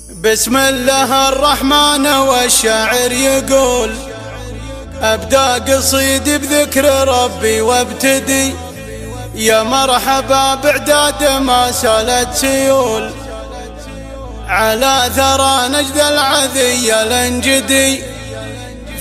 بسم الله الرحمن والشاعر يقول: أبدأ قصيدي بذكر ربي وابتدي يا مرحبا بعداد ما سالت سيول على ثرى نجد العذي الانجدي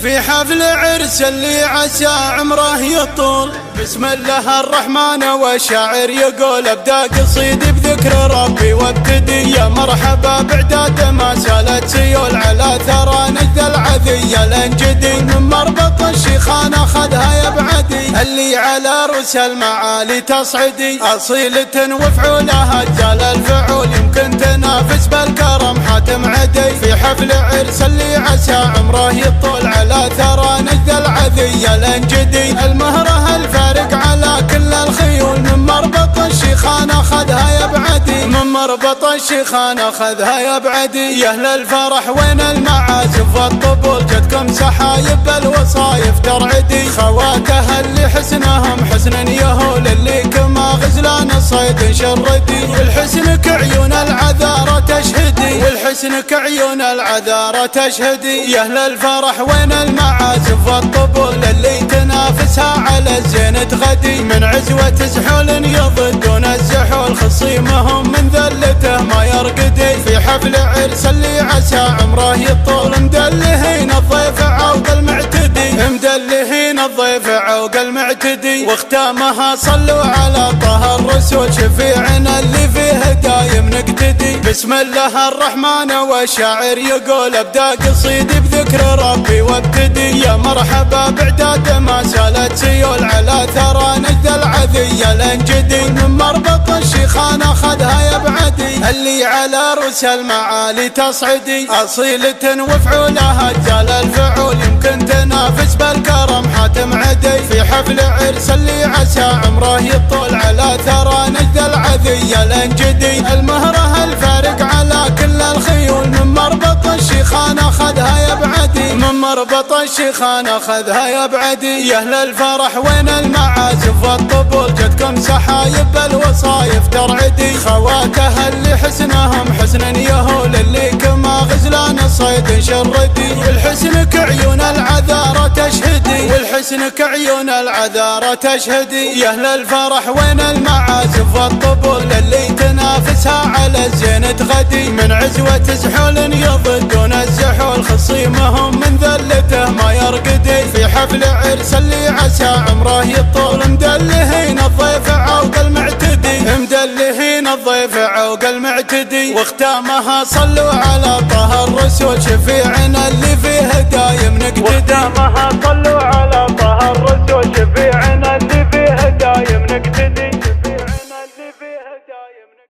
في حفل عرس اللي عسى عمره يطول. بسم الله الرحمن والشاعر يقول: أبدأ قصيدي بذكر ربي وابتدي يا مرحبا بعداد ما سالت سيول على ثرى نجد العذي الانجدي من مربط الشيخان أخذها يبعدي اللي على رؤوس المعالي تصعدي أصيلة وفعولها جال الفعول يمكن تنافس بالكرم حاتم عدي في حفل عرس اللي عسى عمره يطول على ثرى نجد العذي الانجدي المهره الفارق على كل الخيول من مربط الشيخان أخذها يبعدي من مربط الشيخان أخذها يبعدي يا أهل الفرح وين المعازف والطبول جتكم سحايب الوصايف ترعدي خواتها اللي حسنهم حسن يهول اللي كما غزلان الصيد شردي والحسنك عيون العذارى تشهدي والحسنك عيون العذارى تشهدي يا أهل الفرح وين المعازف والطبول اللي تنافسها على الزين تغدي من عزوة زحول يضدون الزحول خصيمهم من ذلته ما يرقدي في حفل عرس اللي عسى عمره يطول مدلهين الضيف عوق المعتدي مدلهين الضيف عوق المعتدي واختامها صلوا على طه الرسول شفيعنا اللي فيه دايم نقتدي. بسم الله الرحمن والشاعر يقول: أبدأ قصيدي بذكر ربي وابتدي يا مرحبا بعداد ما سالت سيول على ثرى نجد العذي الانجدي من مربط الشيخان أخذها يبعدي اللي على رؤوس المعالي تصعدي أصيلة وفعولها جال الفعول يمكن تنافس بالكرم حاتم عدي في حفل عرس اللي عسى عمره يطول على ثرى نجد العذي الانجدي المهره الفارق على كل الخيول من مربط الشيخان أخذها يبعدي من مربط الشيخان أخذها يبعدي يا أهل الفرح وين المعازف والطبول جتكم سحايب الوصايف ترعدي خواتها اللي حسنهم حسن يهول اللي كما غزلان الصيد شردي والحسنك عيون العذارى تشهدي والحسنك عيون العذارى تشهدي يا أهل الفرح وين المعازف والطبول اللي تنافسها على الزين تغدي من عزوة زحول يضدون الزحول خصيمهم من ذلته ما يرقدي في حفل عرس اللي عسى عمره يطول مدلهين الضيف عوق المعتدي مدلهين الضيف عوق المعتدي واختامها صلوا على طه الرسول شفيعنا اللي فيه دايم نقتدي.